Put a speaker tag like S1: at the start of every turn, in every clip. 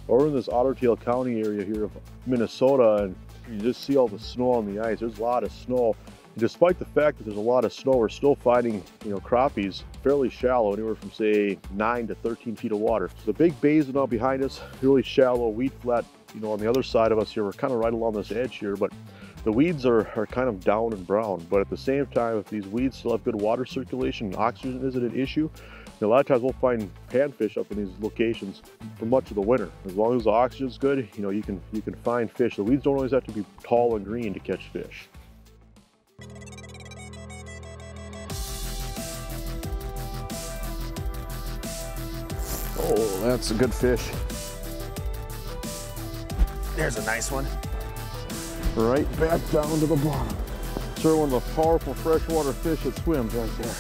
S1: We're in this Ottertail County area here of Minnesota, and you just see all the snow on the ice. There's a lot of snow. And despite the fact that there's a lot of snow, we're still finding, crappies fairly shallow, anywhere from say 9 to 13 feet of water. So the big basin out behind us, really shallow, weed flat, on the other side of us here. We're kind of right along this edge here, but the weeds are kind of down and brown. But at the same time, if these weeds still have good water circulation, oxygen isn't an issue, a lot of times we'll find panfish up in these locations for much of the winter. As long as the oxygen's good, you can find fish. The weeds don't always have to be tall and green to catch fish. Oh, that's a good fish. There's a nice one. Right back down to the bottom. Sure, one of the powerful freshwater fish that swims right there.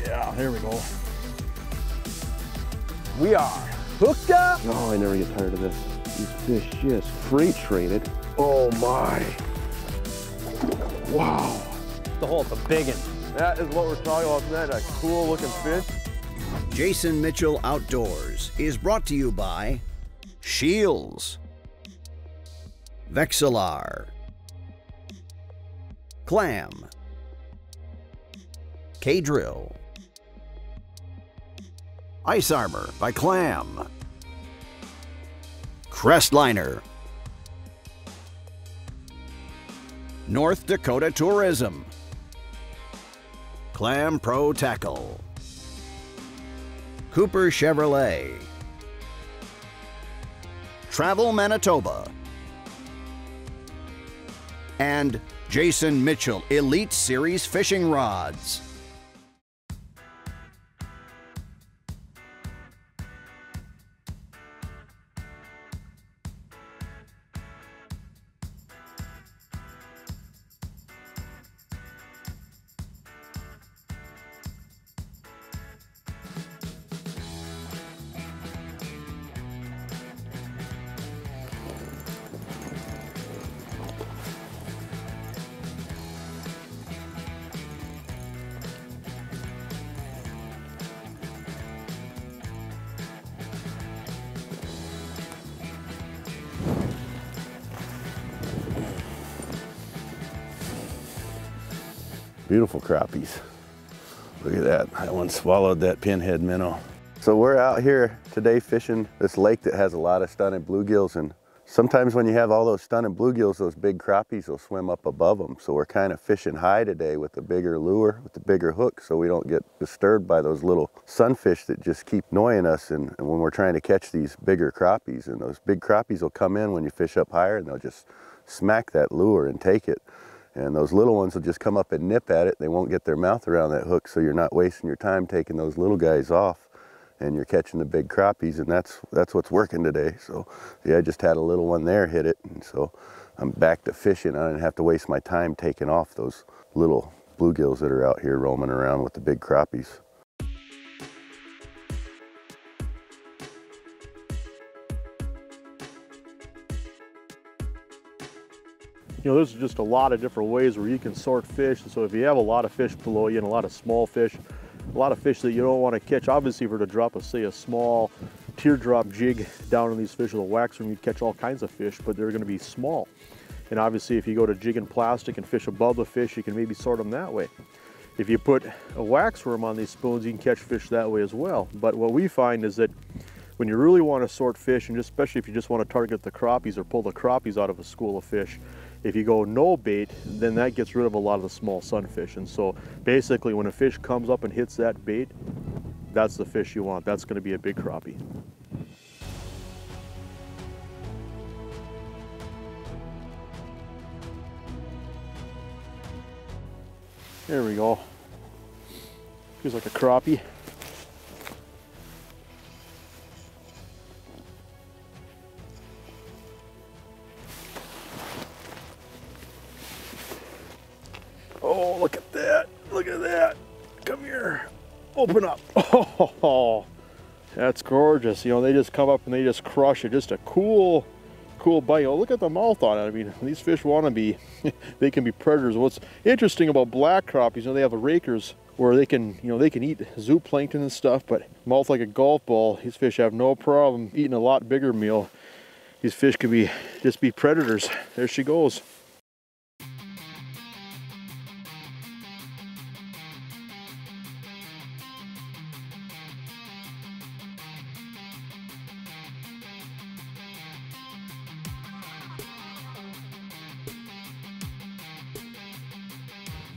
S1: Yeah, here we go. We are hooked up. Oh, I never get tired of this. These fish just freight traded. Oh my. Wow.
S2: The hole, it's a big one.
S1: That is what we're talking about. Isn't that a cool looking fish?
S3: Jason Mitchell Outdoors is brought to you by Shields, Vexilar, Clam, K-Drill, Ice Armor by Clam, Crestliner, North Dakota Tourism, Clam Pro Tackle, Cooper Chevrolet, Travel Manitoba, and Jason Mitchell Elite Series Fishing Rods.
S4: Beautiful crappies. Look at that. That one swallowed that pinhead minnow. So we're out here today fishing this lake that has a lot of stunted bluegills, and sometimes when you have all those stunted bluegills, those big crappies will swim up above them. So we're kind of fishing high today with the bigger lure, with the bigger hook, so we don't get disturbed by those little sunfish that just keep annoying us and when we're trying to catch these bigger crappies. And those big crappies will come in when you fish up higher, and they'll just smack that lure and take it. And those little ones will just come up and nip at it. They won't get their mouth around that hook, so you're not wasting your time taking those little guys off, and you're catching the big crappies, and that's what's working today. So yeah, I just had a little one there hit it, and so I'm back to fishing. I didn't have to waste my time taking off those little bluegills that are out here roaming around with the big crappies.
S1: There's just a lot of different ways where you can sort fish. And so if you have a lot of fish below you and a lot of small fish, a lot of fish that you don't want to catch, obviously if we were to drop a small teardrop jig down in these fish with a wax worm, you'd catch all kinds of fish, but they're going to be small. And obviously if you go to jigging plastic and fish above the fish, you can maybe sort them that way. If you put a wax worm on these spoons, you can catch fish that way as well. But what we find is that when you really want to sort fish, and especially if you just want to target the crappies or pull the crappies out of a school of fish, if you go no bait, then that gets rid of a lot of the small sunfish. And so basically when a fish comes up and hits that bait, that's the fish you want. That's going to be a big crappie. There we go. Feels like a crappie. Oh, look at that. Look at that. Come here. Open up. Oh, that's gorgeous. They just come up and they just crush it. Just a cool bite. Oh, look at the mouth on it. I mean, these fish want to be, they can be predators. What's interesting about black crappies, they have rakers where they can, you know, they can eat zooplankton and stuff, but mouth like a golf ball, these fish have no problem eating a lot bigger meal. These fish could just be predators. There she goes.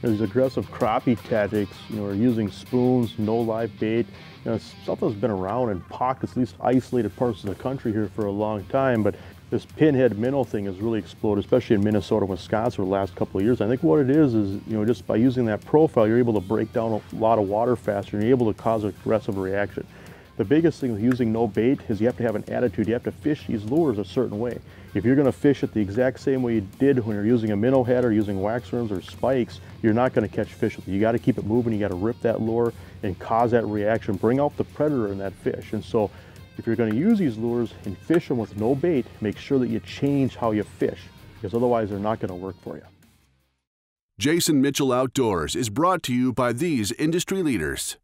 S1: These aggressive crappie tactics, you know, are using spoons, no live bait. You know, it's something that's been around in pockets, at least isolated parts of the country here for a long time, but this pinhead minnow thing has really exploded, especially in Minnesota and Wisconsin for the last couple of years. I think what it is, you know, just by using that profile, you're able to break down a lot of water faster and you're able to cause an aggressive reaction. The biggest thing with using no bait is you have to have an attitude. You have to fish these lures a certain way. If you're going to fish it the exact same way you did when you're using a minnow head or using wax worms or spikes, you're not going to catch fish with it. You got to keep it moving. You got to rip that lure and cause that reaction, bring out the predator in that fish. And so if you're going to use these lures and fish them with no bait, make sure that you change how you fish, because otherwise they're not going to work for you.
S5: Jason Mitchell Outdoors is brought to you by these industry leaders.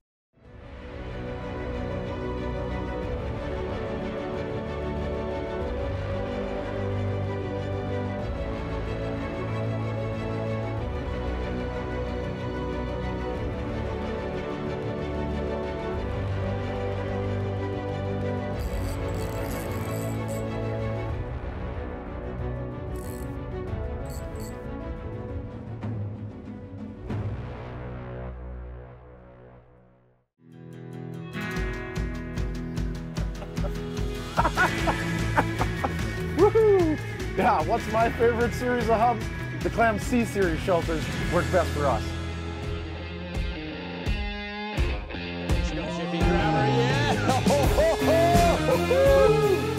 S6: Woohoo! Yeah, what's my favorite series of hubs? The Clam C series shelters work best for us.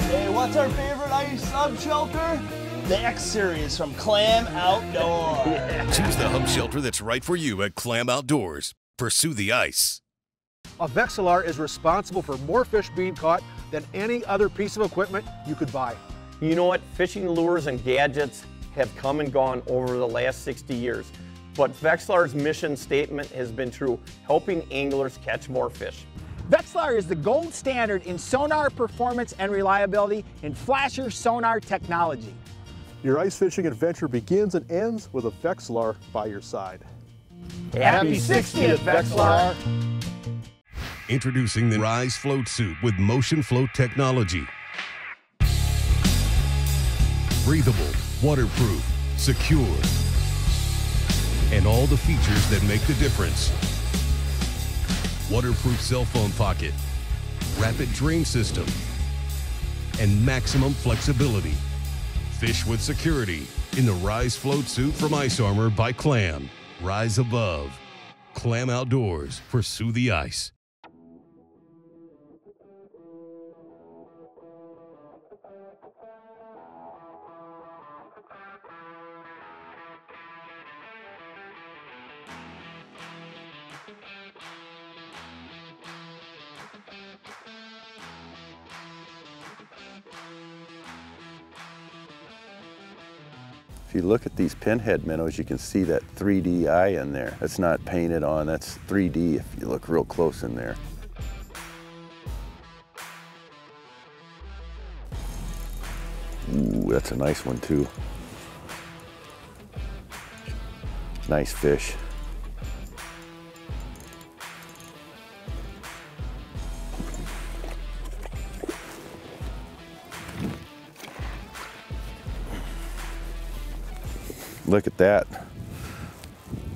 S7: Hey, what's our favorite ice sub shelter? The X series from Clam Outdoors.
S8: Choose the hub shelter that's right for you at Clam Outdoors. Pursue the ice.
S9: A Vexilar is responsible for more fish being caught than any other piece of equipment you could buy.
S2: You know what? Fishing lures and gadgets have come and gone over the last 60 years. But Vexilar's mission statement has been true, helping anglers catch more fish.
S10: Vexilar is the gold standard in sonar performance and reliability in flasher sonar technology.
S1: Your ice fishing adventure begins and ends with a Vexilar by your side.
S10: Happy 60th, Vexilar!
S8: Introducing the Rise Float Suit with motion float technology. Breathable, waterproof, secure, and all the features that make the difference. Waterproof cell phone pocket, rapid drain system, and maximum flexibility. Fish with security in the Rise Float Suit from Ice Armor by Clam. Rise above. Clam Outdoors. Pursue the ice.
S4: If you look at these pinhead minnows, you can see that 3D eye in there. That's not painted on, that's 3D if you look real close in there. Ooh, that's a nice one too. Nice fish. Look at that.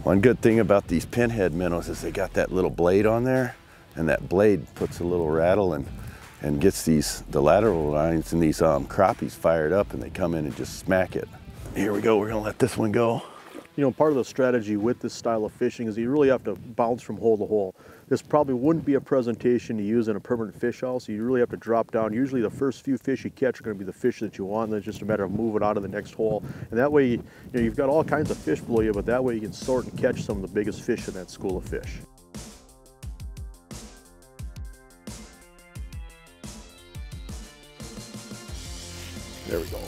S4: One good thing about these pinhead minnows is they got that little blade on there, and that blade puts a little rattle and gets the lateral lines and these crappies fired up, and they come in and just smack it. Here we go, we're gonna let this one go.
S1: You know, part of the strategy with this style of fishing is you really have to bounce from hole to hole. This probably wouldn't be a presentation to use in a permanent fish house. You really have to drop down. Usually the first few fish you catch are going to be the fish that you want, and then it's just a matter of moving on to the next hole. And that way, you know, you've got all kinds of fish below you, but that way you can sort and catch some of the biggest fish in that school of fish. There we go.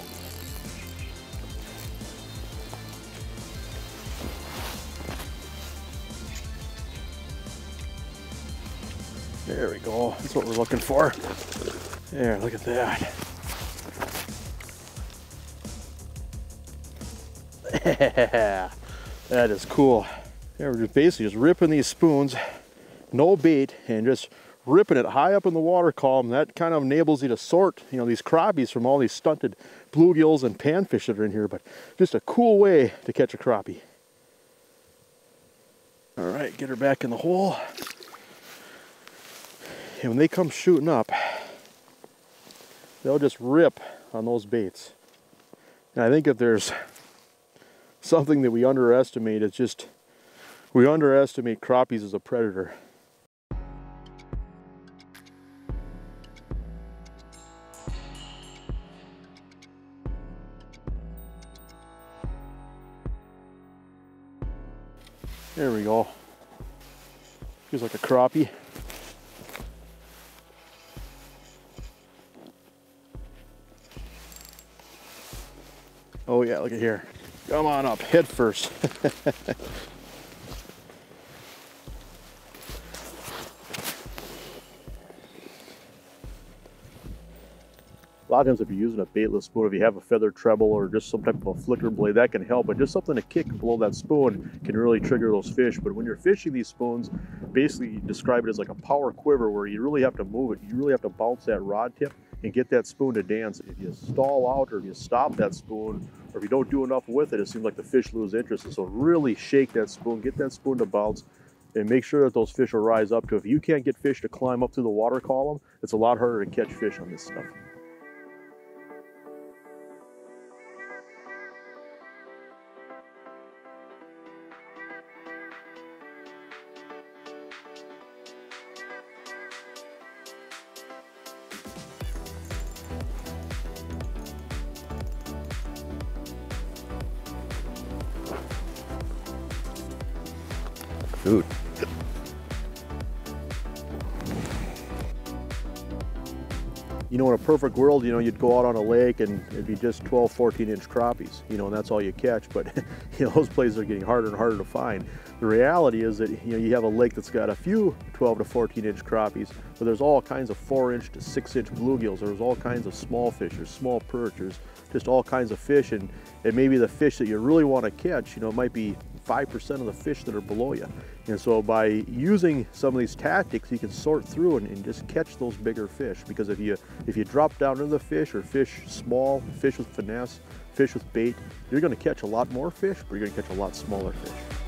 S1: There we go. That's what we're looking for. There, look at that. Yeah, that is cool. Yeah, we're just basically just ripping these spoons, no bait, and just ripping it high up in the water column. That kind of enables you to sort, you know, these crappies from all these stunted bluegills and panfish that are in here, but just a cool way to catch a crappie. All right, get her back in the hole. And when they come shooting up, they'll just rip on those baits. And I think if there's something that we underestimate, it's just we underestimate crappies as a predator. There we go. Feels like a crappie. Oh yeah, look at here. Come on up, head first. A lot of times if you're using a baitless spoon, if you have a feather treble or just some type of a flicker blade, that can help, but just something to kick below that spoon can really trigger those fish. But when you're fishing these spoons, basically you describe it as like a power quiver where you really have to move it. You really have to bounce that rod tip and get that spoon to dance. If you stall out or if you stop that spoon or if you don't do enough with it, it seems like the fish lose interest. And so really shake that spoon, get that spoon to bounce, and make sure that those fish will rise up to it. If you can't get fish to climb up through the water column, it's a lot harder to catch fish on this stuff.
S4: Dude.
S1: You know, in a perfect world, you know, you'd go out on a lake and it'd be just 12, 14-inch crappies, you know, and that's all you catch. But, you know, those places are getting harder and harder to find. The reality is that, you know, you have a lake that's got a few 12 to 14-inch crappies, but there's all kinds of 4-inch to 6-inch bluegills. There's all kinds of small fish, there's small perch, there's just all kinds of fish. And maybe the fish that you really want to catch, you know, it might be 5% of the fish that are below you. And so by using some of these tactics, you can sort through and just catch those bigger fish. Because if you drop down into the fish or fish small, fish with finesse, fish with bait, you're going to catch a lot more fish, but you're going to catch a lot smaller fish.